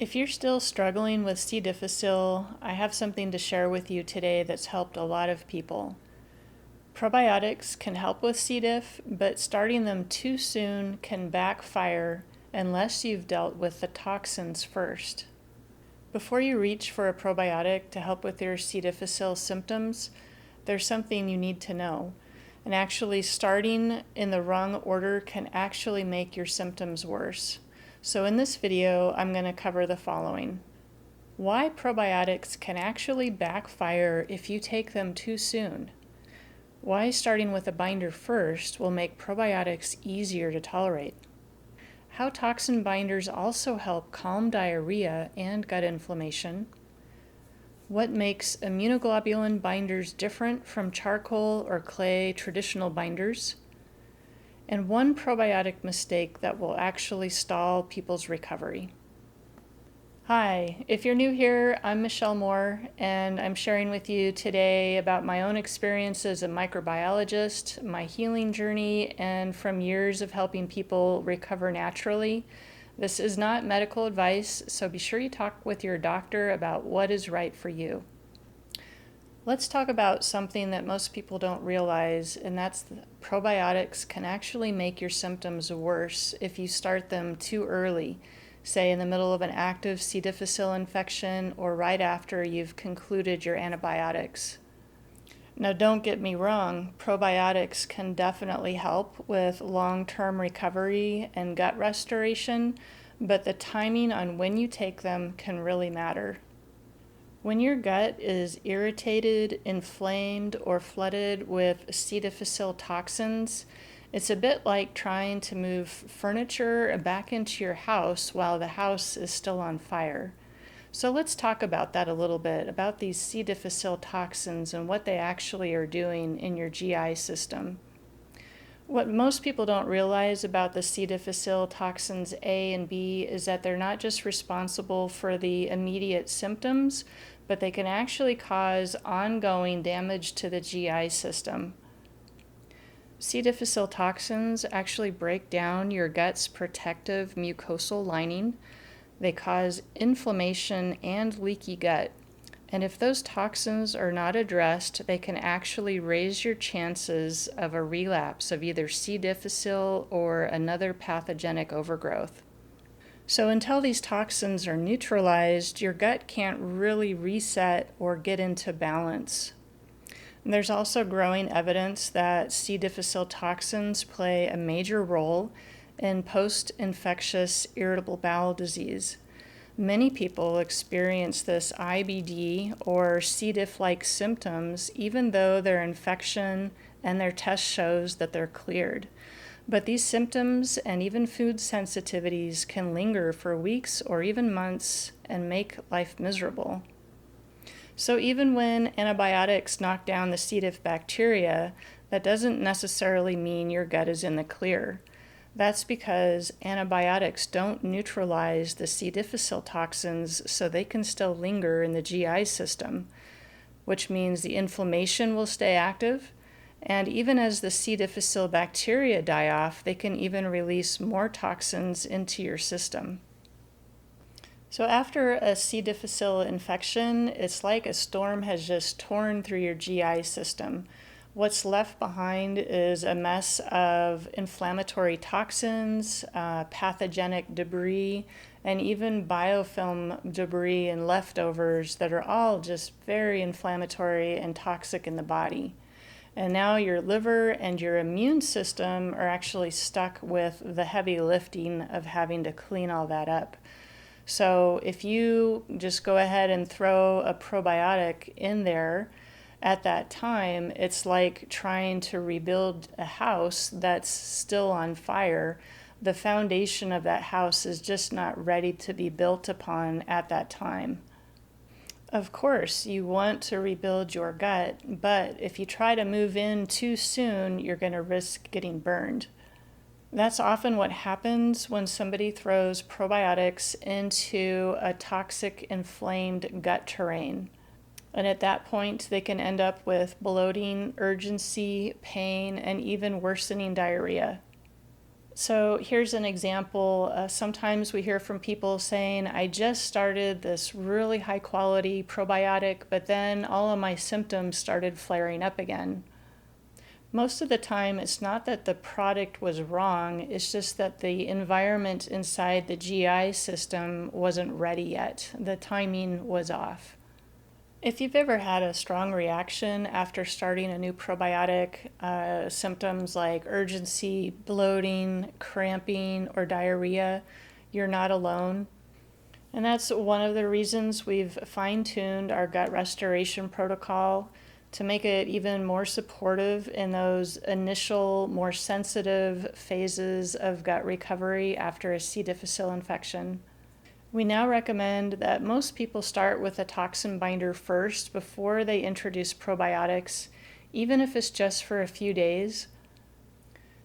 If you're still struggling with C. difficile, I have something to share with you today that's helped a lot of people. Probiotics can help with C. diff, but starting them too soon can backfire unless you've dealt with the toxins first. Before you reach for a probiotic to help with your C. difficile symptoms, there's something you need to know. And actually, starting in the wrong order can actually make your symptoms worse. So in this video, I'm going to cover the following. Why probiotics can actually backfire if you take them too soon. Why starting with a binder first will make probiotics easier to tolerate. How toxin binders also help calm diarrhea and gut inflammation. What makes immunoglobulin binders different from charcoal or clay traditional binders. And one probiotic mistake that will actually stall people's recovery. Hi, if you're new here, I'm Michelle Moore, and I'm sharing with you today about my own experience as a microbiologist, my healing journey, and from years of helping people recover naturally. This is not medical advice, so be sure you talk with your doctor about what is right for you. Let's talk about something that most people don't realize, and that's that probiotics can actually make your symptoms worse if you start them too early, say in the middle of an active C. difficile infection or right after you've concluded your antibiotics. Now, don't get me wrong, probiotics can definitely help with long-term recovery and gut restoration, but the timing on when you take them can really matter. When your gut is irritated, inflamed, or flooded with C. difficile toxins, it's a bit like trying to move furniture back into your house while the house is still on fire. So let's talk about that a little bit, about these C. difficile toxins and what they actually are doing in your GI system. What most people don't realize about the C. difficile toxins A and B is that they're not just responsible for the immediate symptoms, but they can actually cause ongoing damage to the GI system. C. difficile toxins actually break down your gut's protective mucosal lining. They cause inflammation and leaky gut. And if those toxins are not addressed, they can actually raise your chances of a relapse of either C. difficile or another pathogenic overgrowth. So until these toxins are neutralized, your gut can't really reset or get into balance. And there's also growing evidence that C. difficile toxins play a major role in post-infectious irritable bowel disease. Many people experience this IBD or C. diff-like symptoms even though their infection and their test shows that they're cleared. But these symptoms and even food sensitivities can linger for weeks or even months and make life miserable. So even when antibiotics knock down the C. diff bacteria, that doesn't necessarily mean your gut is in the clear. That's because antibiotics don't neutralize the C. difficile toxins, so they can still linger in the GI system, which means the inflammation will stay active, and even as the C. difficile bacteria die off, they can even release more toxins into your system. So after a C. difficile infection, it's like a storm has just torn through your GI system. What's left behind is a mess of inflammatory toxins, pathogenic debris, and even biofilm debris and leftovers that are all just very inflammatory and toxic in the body. And now your liver and your immune system are actually stuck with the heavy lifting of having to clean all that up. So if you just go ahead and throw a probiotic in there, at that time, it's like trying to rebuild a house that's still on fire. The foundation of that house is just not ready to be built upon at that time. Of course, you want to rebuild your gut, but if you try to move in too soon, you're going to risk getting burned. That's often what happens when somebody throws probiotics into a toxic, inflamed gut terrain. And at that point, they can end up with bloating, urgency, pain, and even worsening diarrhea. So here's an example. Sometimes we hear from people saying, I just started this really high quality probiotic, but then all of my symptoms started flaring up again. Most of the time, it's not that the product was wrong, it's just that the environment inside the GI system wasn't ready yet. The timing was off. If you've ever had a strong reaction after starting a new probiotic, symptoms like urgency, bloating, cramping, or diarrhea, you're not alone. And that's one of the reasons we've fine-tuned our gut restoration protocol to make it even more supportive in those initial, more sensitive phases of gut recovery after a C. difficile infection. We now recommend that most people start with a toxin binder first before they introduce probiotics, even if it's just for a few days.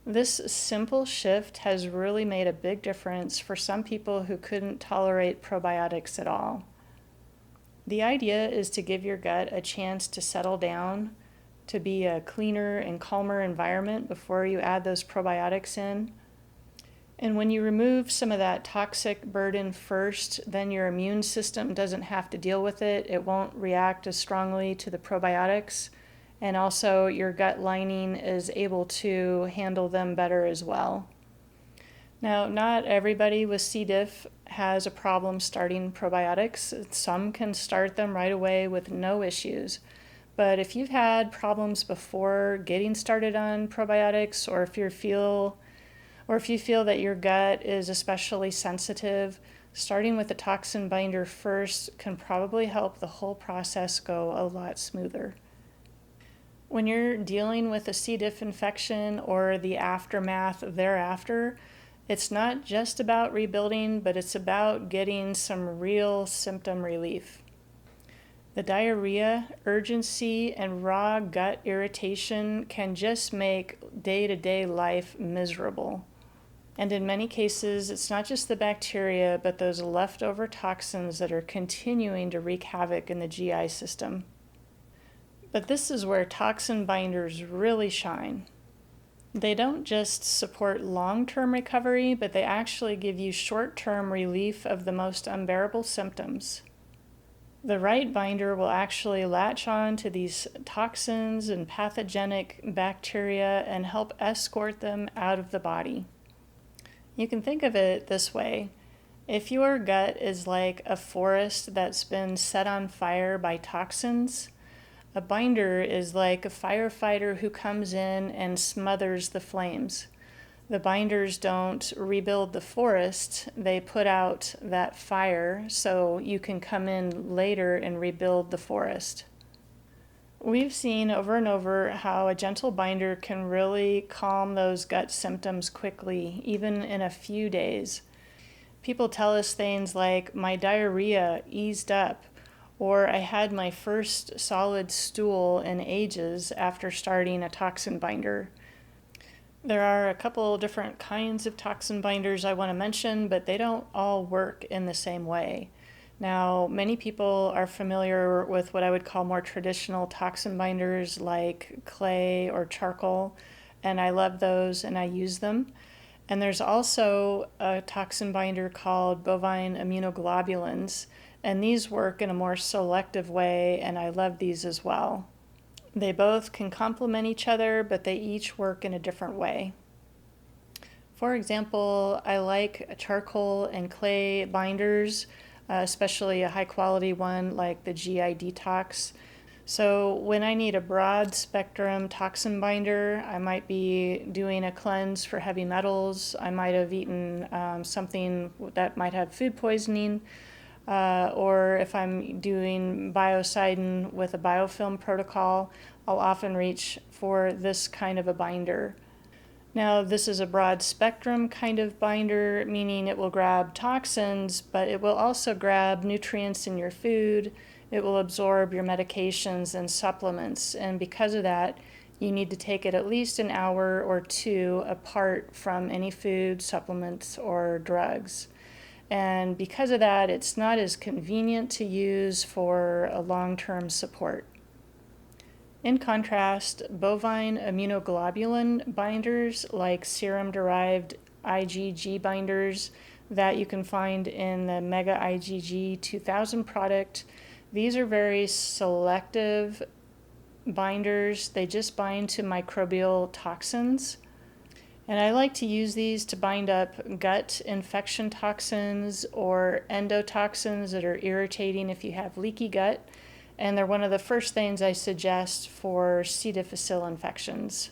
This simple shift has really made a big difference for some people who couldn't tolerate probiotics at all. The idea is to give your gut a chance to settle down, to be a cleaner and calmer environment before you add those probiotics in. And when you remove some of that toxic burden first, then your immune system doesn't have to deal with it. It won't react as strongly to the probiotics. And also your gut lining is able to handle them better as well. Now, not everybody with C. diff has a problem starting probiotics. Some can start them right away with no issues. But if you've had problems before getting started on probiotics, or if you feel that your gut is especially sensitive, starting with the toxin binder first can probably help the whole process go a lot smoother. When you're dealing with a C. diff infection or the aftermath thereafter, it's not just about rebuilding, but it's about getting some real symptom relief. The diarrhea, urgency, and raw gut irritation can just make day-to-day life miserable. And in many cases, it's not just the bacteria, but those leftover toxins that are continuing to wreak havoc in the GI system. But this is where toxin binders really shine. They don't just support long-term recovery, but they actually give you short-term relief of the most unbearable symptoms. The right binder will actually latch on to these toxins and pathogenic bacteria and help escort them out of the body. You can think of it this way. If your gut is like a forest that's been set on fire by toxins, a binder is like a firefighter who comes in and smothers the flames. The binders don't rebuild the forest, they put out that fire so you can come in later and rebuild the forest. We've seen over and over how a gentle binder can really calm those gut symptoms quickly, even in a few days. People tell us things like, my diarrhea eased up, or I had my first solid stool in ages after starting a toxin binder. There are a couple different kinds of toxin binders I want to mention, but they don't all work in the same way. Now, many people are familiar with what I would call more traditional toxin binders like clay or charcoal, and I love those and I use them. And there's also a toxin binder called bovine immunoglobulins, and these work in a more selective way, and I love these as well. They both can complement each other, but they each work in a different way. For example, I like charcoal and clay binders, especially a high quality one like the GI Detox. So when I need a broad spectrum toxin binder, I might be doing a cleanse for heavy metals. I might have eaten something that might have food poisoning. Or if I'm doing biocidin with a biofilm protocol, I'll often reach for this kind of a binder. Now, this is a broad spectrum kind of binder, meaning it will grab toxins, but it will also grab nutrients in your food. It will absorb your medications and supplements. And because of that, you need to take it at least an hour or two apart from any food, supplements, or drugs. And because of that, it's not as convenient to use for a long-term support. In contrast, bovine immunoglobulin binders like serum-derived IgG binders that you can find in the Mega IgG 2000 product. These are very selective binders. They just bind to microbial toxins. And I like to use these to bind up gut infection toxins or endotoxins that are irritating if you have leaky gut. And they're one of the first things I suggest for C. difficile infections.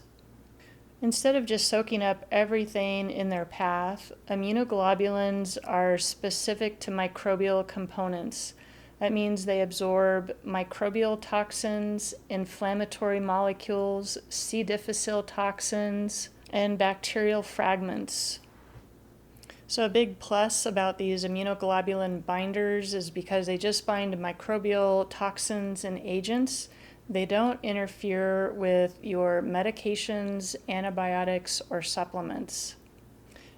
Instead of just soaking up everything in their path, immunoglobulins are specific to microbial components. That means they absorb microbial toxins, inflammatory molecules, C. difficile toxins, and bacterial fragments. So a big plus about these immunoglobulin binders is because they just bind microbial toxins and agents. They don't interfere with your medications, antibiotics, or supplements.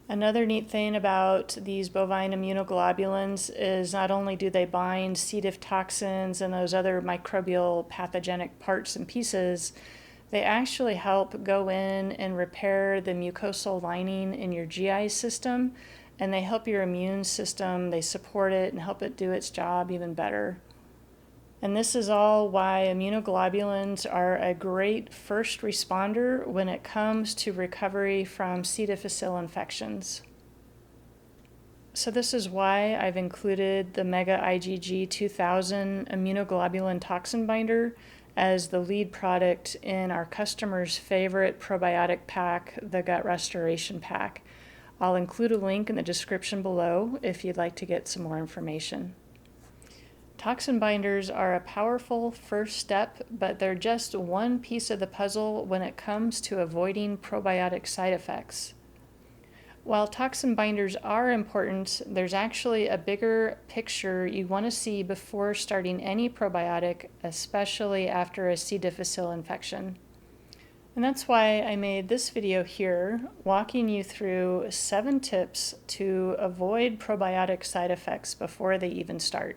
Another neat thing about these bovine immunoglobulins is not only do they bind C. diff toxins and those other microbial pathogenic parts and pieces, they actually help go in and repair the mucosal lining in your GI system, and they help your immune system. They support it and help it do its job even better. And this is all why immunoglobulins are a great first responder when it comes to recovery from C. difficile infections. So this is why I've included the Mega IgG 2000 immunoglobulin toxin binder as the lead product in our customer's favorite probiotic pack, the Gut Restoration Pack. I'll include a link in the description below if you'd like to get some more information. Toxin binders are a powerful first step, but they're just one piece of the puzzle when it comes to avoiding probiotic side effects. While toxin binders are important, there's actually a bigger picture you want to see before starting any probiotic, especially after a C. difficile infection. And that's why I made this video here, walking you through 7 tips to avoid probiotic side effects before they even start.